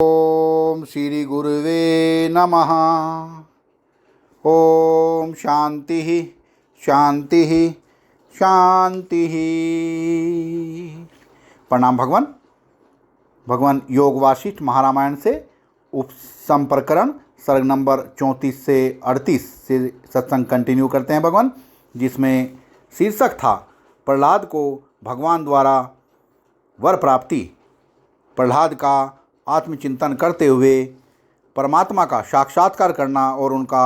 ओम श्री गुरुवे नमः। ओम शांति शांति शांति। प्रणाम भगवान। भगवान योग वासिष्ठ महारामायण से उपसंप्रकरण सर्ग नंबर 34 से 38 से सत्संग कंटिन्यू करते हैं भगवान, जिसमें शीर्षक था प्रहलाद को भगवान द्वारा वर प्राप्ति। प्रहलाद का आत्मचिंतन करते हुए परमात्मा का साक्षात्कार करना और उनका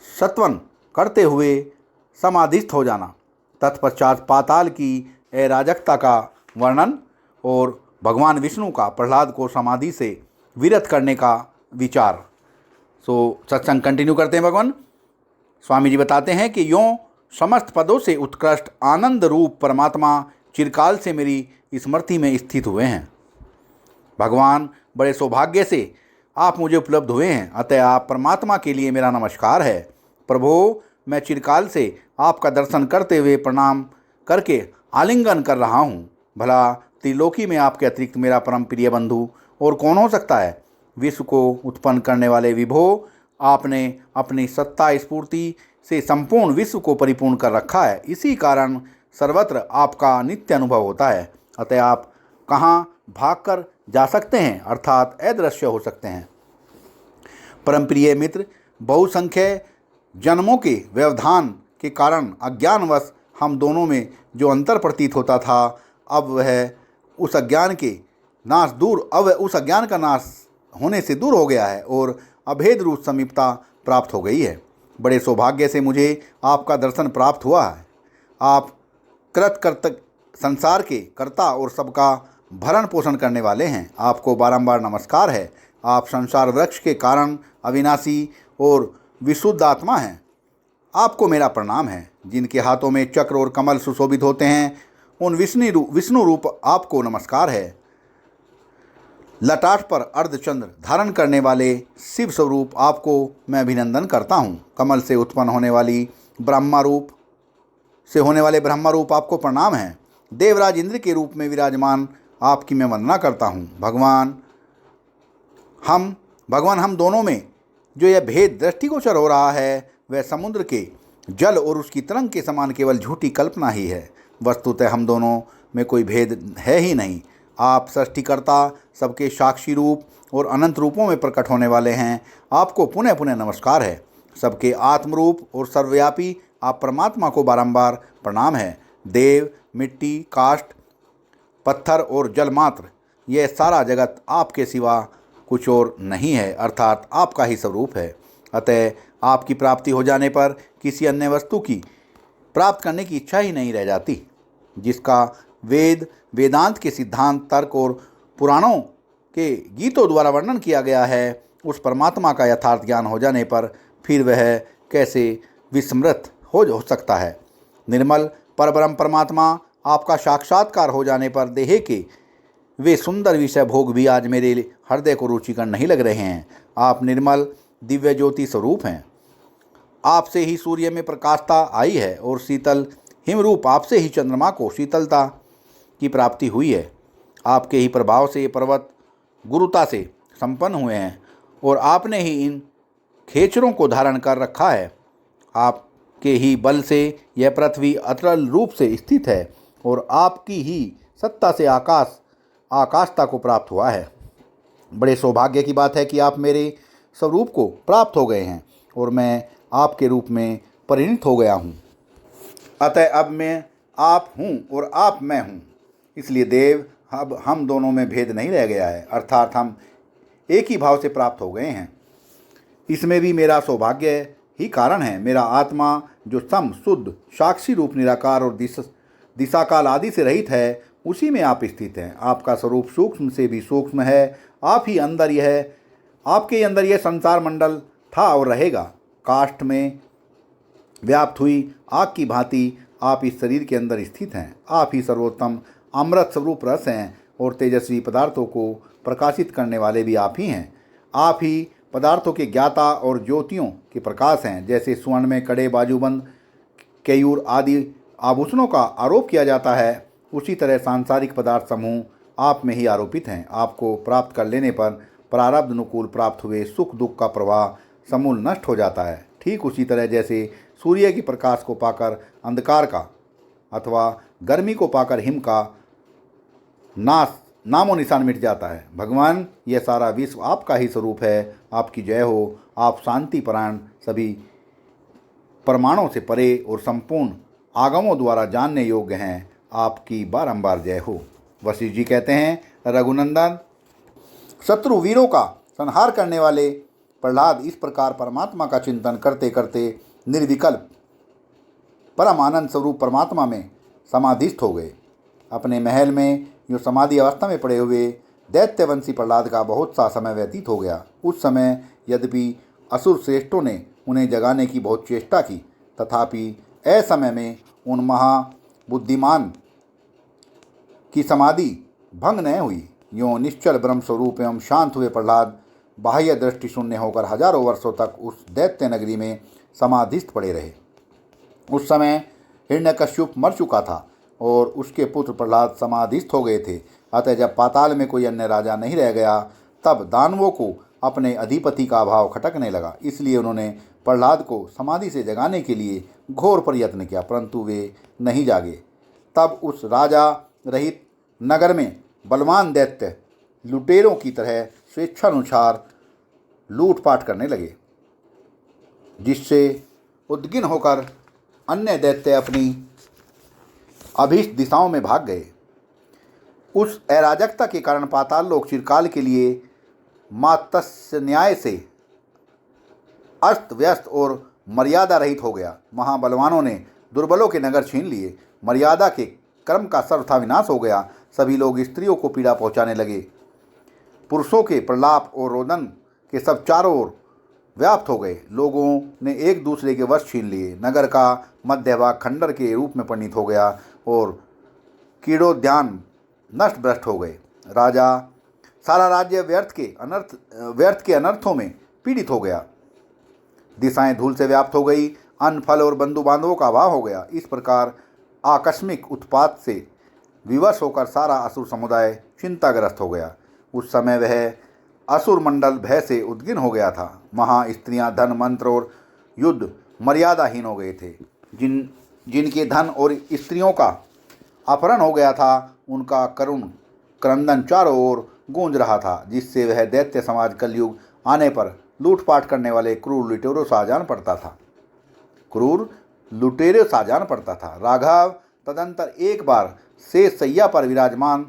सत्वन करते हुए समाधिस्थ हो जाना, तत्पश्चात पाताल की अराजकता का वर्णन और भगवान विष्णु का प्रहलाद को समाधि से विरत करने का विचार। सत्संग कंटिन्यू करते हैं भगवान। स्वामी जी बताते हैं कि यों समस्त पदों से उत्कृष्ट आनंद रूप परमात्मा चिरकाल से मेरी स्मृति में स्थित हुए हैं। भगवान, बड़े सौभाग्य से आप मुझे उपलब्ध हुए हैं, अतः आप परमात्मा के लिए मेरा नमस्कार है। प्रभु, मैं चिरकाल से आपका दर्शन करते हुए प्रणाम करके आलिंगन कर रहा हूँ। भला त्रिलोकी में आपके अतिरिक्त मेरा परम प्रिय बंधु और कौन हो सकता है। विश्व को उत्पन्न करने वाले विभो, आपने अपनी सत्ता स्फूर्ति से संपूर्ण विश्व को परिपूर्ण कर रखा है। इसी कारण सर्वत्र आपका नित्य अनुभव होता है, अतः आप कहाँ भागकर जा सकते हैं, अर्थात अदृश्य हो सकते हैं। परम प्रिय मित्र, बहुसंख्य जन्मों के व्यवधान के कारण अज्ञानवश हम दोनों में जो अंतर प्रतीत होता था, अब उस अज्ञान का नाश होने से दूर हो गया है और अभेद रूप समीपता प्राप्त हो गई है। बड़े सौभाग्य से मुझे आपका दर्शन प्राप्त हुआ है। आप कृतकर्त संसार के कर्ता और सबका भरण पोषण करने वाले हैं। आपको बारंबार नमस्कार है। आप संसार वृक्ष के कारण अविनाशी और विशुद्ध आत्मा हैं। आपको मेरा प्रणाम है। जिनके हाथों में चक्र और कमल सुशोभित होते हैं, उन विष्णु रूप आपको नमस्कार है। ललाट पर अर्धचंद्र धारण करने वाले शिव स्वरूप आपको मैं अभिनंदन करता हूँ। कमल से उत्पन्न होने वाले ब्रह्मा रूप आपको प्रणाम है। देवराज इंद्र के रूप में विराजमान आपकी मैं वंदना करता हूँ। भगवान, हम दोनों में जो यह भेद दृष्टिगोचर हो रहा है, वह समुद्र के जल और उसकी तरंग के समान केवल झूठी कल्पना ही है। वस्तुतः हम दोनों में कोई भेद है ही नहीं। आप सृष्टिकर्ता, सबके साक्षी रूप और अनंत रूपों में प्रकट होने वाले हैं। आपको पुनः पुनः नमस्कार है। सबके आत्मरूप और सर्वव्यापी आप परमात्मा को बारंबार प्रणाम है। देव, मिट्टी, काष्ठ, पत्थर और जल मात्र, यह सारा जगत आपके सिवा कुछ और नहीं है, अर्थात आपका ही स्वरूप है। अतः आपकी प्राप्ति हो जाने पर किसी अन्य वस्तु की प्राप्त करने की इच्छा ही नहीं रह जाती। जिसका वेदांत के सिद्धांत, तर्क और पुराणों के गीतों द्वारा वर्णन किया गया है, उस परमात्मा का यथार्थ ज्ञान हो जाने पर फिर वह कैसे विस्मृत हो सकता है। निर्मल परब्रह्म परमात्मा, आपका साक्षात्कार हो जाने पर देह के वे सुंदर विषय भोग भी आज मेरे हृदय को रुचिकर नहीं लग रहे हैं। आप निर्मल दिव्य ज्योति स्वरूप हैं। आपसे ही सूर्य में प्रकाशता आई है और शीतल हिमरूप आपसे ही चंद्रमा को शीतलता की प्राप्ति हुई है। आपके ही प्रभाव से ये पर्वत गुरुता से संपन्न हुए हैं और आपने ही इन खेचरों को धारण कर रखा है। आपके ही बल से यह पृथ्वी अतल रूप से स्थित है और आपकी ही सत्ता से आकाशता को प्राप्त हुआ है। बड़े सौभाग्य की बात है कि आप मेरे स्वरूप को प्राप्त हो गए हैं और मैं आपके रूप में परिणत हो गया हूँ। अतः अब मैं आप हूँ और आप मैं हूँ। इसलिए देव, अब हम दोनों में भेद नहीं रह गया है, अर्थात हम एक ही भाव से प्राप्त हो गए हैं। इसमें भी मेरा सौभाग्य ही कारण है। मेरा आत्मा जो सम शुद्ध साक्षी रूप निराकार और दिशा काल आदि से रहित है, उसी में आप स्थित हैं। आपका स्वरूप सूक्ष्म से भी सूक्ष्म है। आपके अंदर यह संसार मंडल था और रहेगा। काष्ठ में व्याप्त हुई आग की भांति आप इस शरीर के अंदर स्थित हैं। आप ही सर्वोत्तम अमृत स्वरूप रस हैं और तेजस्वी पदार्थों को प्रकाशित करने वाले भी आप ही हैं। आप ही पदार्थों के ज्ञाता और ज्योतियों के प्रकाश हैं। जैसे स्वर्ण में कड़े, बाजूबंद, केयूर आदि आभूषणों का आरोप किया जाता है, उसी तरह सांसारिक पदार्थ समूह आप में ही आरोपित हैं। आपको प्राप्त कर लेने पर प्रारब्ध अनुकूल प्राप्त हुए सुख दुख का प्रवाह समूल नष्ट हो जाता है। ठीक उसी तरह जैसे सूर्य की प्रकाश को पाकर अंधकार का अथवा गर्मी को पाकर हिम का नामो निशान मिट जाता है। भगवान, यह सारा विश्व आपका ही स्वरूप है। आपकी जय हो। आप शांति परायण, सभी प्रमाणों से परे और संपूर्ण आगमों द्वारा जानने योग्य हैं। आपकी बारंबार जय हो। वशिष्ठ जी कहते हैं, रघुनंदन, शत्रु वीरों का संहार करने वाले प्रहलाद इस प्रकार परमात्मा का चिंतन करते करते निर्विकल्प परम आनंद स्वरूप परमात्मा में समाधिस्थ हो गए। अपने महल में जो समाधि अवस्था में पड़े हुए दैत्यवंशी प्रहलाद का बहुत सा समय व्यतीत हो गया। उस समय यद्यपि असुर श्रेष्ठों ने उन्हें जगाने की बहुत चेष्टा की, तथापि असमय में उन महाबुद्धिमान की समाधि भंग न हुई। यों निश्चल ब्रह्म स्वरूप एवं शांत हुए प्रहलाद बाह्य दृष्टि शून्य होकर हजारों वर्षों तक उस दैत्य नगरी में समाधिस्थ पड़े रहे। उस समय हिरण्यकश्यप मर चुका था और उसके पुत्र प्रहलाद समाधिस्थ हो गए थे। अतः जब पाताल में कोई अन्य राजा नहीं रह गया, तब दानवों को अपने अधिपति का अभाव खटकने लगा। इसलिए उन्होंने प्रहलाद को समाधि से जगाने के लिए घोर प्रयत्न किया, परंतु वे नहीं जागे। तब उस राजा रहित नगर में बलवान दैत्य लुटेरों की तरह स्वेच्छानुसार लूटपाट करने लगे, जिससे उद्विग्न होकर अन्य दैत्य अपनी अभीष्ट दिशाओं में भाग गए। उस अराजकता के कारण पाताल लोक चिरकाल के लिए मात्स्य न्याय से अस्त व्यस्त और मर्यादा रहित हो गया। महाबलवानों ने दुर्बलों के नगर छीन लिए। मर्यादा के क्रम का सर्वथा विनाश हो गया। सभी लोग स्त्रियों को पीड़ा पहुंचाने लगे। पुरुषों के प्रलाप और रोदन के सब चारों ओर व्याप्त हो गए। लोगों ने एक दूसरे के वश छीन लिए। नगर का मध्य भाग खंडर के रूप में परिणित हो गया और कीड़ोद्यान नष्ट भ्रष्ट हो गए। राजा सारा राज्य व्यर्थ के अनर्थों में पीड़ित हो गया। दिशाएं धूल से व्याप्त हो गई। अन्न फल और बंधु बांधवों का अभाव हो गया। इस प्रकार आकस्मिक उत्पात से विवश होकर सारा असुर समुदाय चिंताग्रस्त हो गया। उस समय वह असुर मंडल भय से उद्विग्न हो गया था। स्त्रियां, धन, मंत्र और युद्ध मर्यादाहीन हो गए थे। जिनके धन और स्त्रियों का अपहरण हो गया था, उनका करुण क्रंदन चारों ओर गूंज रहा था, जिससे वह दैत्य समाज कलयुग आने पर लूटपाट करने वाले क्रूर लुटेरों सा जान पड़ता था। राघव तदंतर एक बार शेष सैया पर विराजमान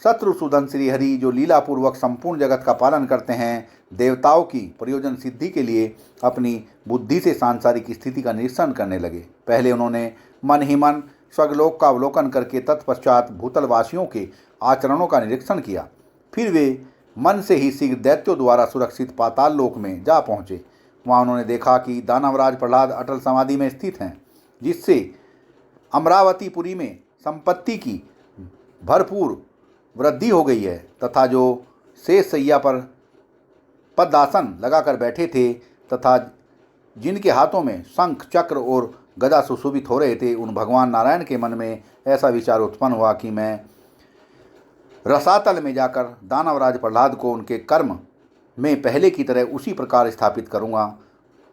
शत्रुसूदन श्री हरि, जो लीलापूर्वक संपूर्ण जगत का पालन करते हैं, देवताओं की प्रयोजन सिद्धि के लिए अपनी बुद्धि से सांसारिक स्थिति का निरीक्षण करने लगे। पहले उन्होंने मन ही मन स्वर्गलोक का अवलोकन करके तत्पश्चात भूतलवासियों के आचरणों का निरीक्षण किया। फिर वे मन से ही शीघ्र दैत्यों द्वारा सुरक्षित पाताल लोक में जा पहुँचे। वहाँ उन्होंने देखा कि दानवराज प्रहलाद अटल समाधि में स्थित हैं, जिससे अमरावतीपुरी में संपत्ति की भरपूर वृद्धि हो गई है, तथा जो शेष सैया पर पद्मासन लगाकर बैठे थे तथा जिनके हाथों में शंख, चक्र और गदा सुशोभित हो रहे थे, उन भगवान नारायण के मन में ऐसा विचार उत्पन्न हुआ कि मैं रसातल में जाकर दानवराज प्रहलाद को उनके कर्म में पहले की तरह उसी प्रकार स्थापित करूँगा,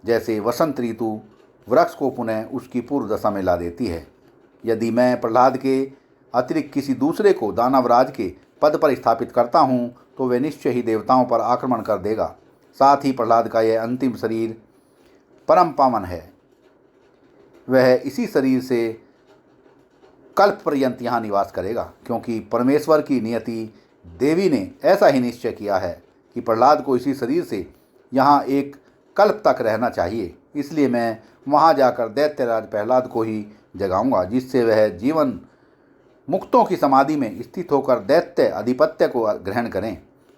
जैसे वसंत ऋतु वृक्ष को पुनः उसकी पूर्व दशा में ला देती है। यदि मैं प्रहलाद के अतिरिक्त किसी दूसरे को दानवराज के पद पर स्थापित करता हूँ, तो वह निश्चय ही देवताओं पर आक्रमण कर देगा। साथ ही प्रहलाद का यह अंतिम शरीर परम पावन है। वह इसी शरीर से कल्प पर्यंत यहाँ निवास करेगा, क्योंकि परमेश्वर की नियति देवी ने ऐसा ही निश्चय किया है कि प्रहलाद को इसी शरीर से यहाँ एक कल्प तक रहना चाहिए। इसलिए मैं वहाँ जाकर दैत्यराज प्रहलाद को ही जगाऊंगा, जिससे वह जीवन मुक्तों की समाधि में स्थित होकर दैत्य अधिपत्य को ग्रहण करें।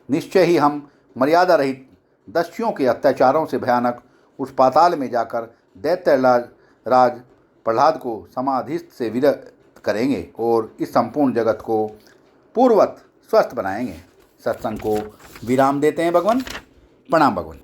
निश्चय ही हम मर्यादा रहित दस्युओं के अत्याचारों से भयानक उस पाताल में जाकर दैत्यराज प्रहलाद को समाधिस्थ से विरत करेंगे और इस संपूर्ण जगत को पूर्ववत स्वस्थ बनाएंगे। सत्संग को विराम देते हैं भगवान। प्रणाम भगवान।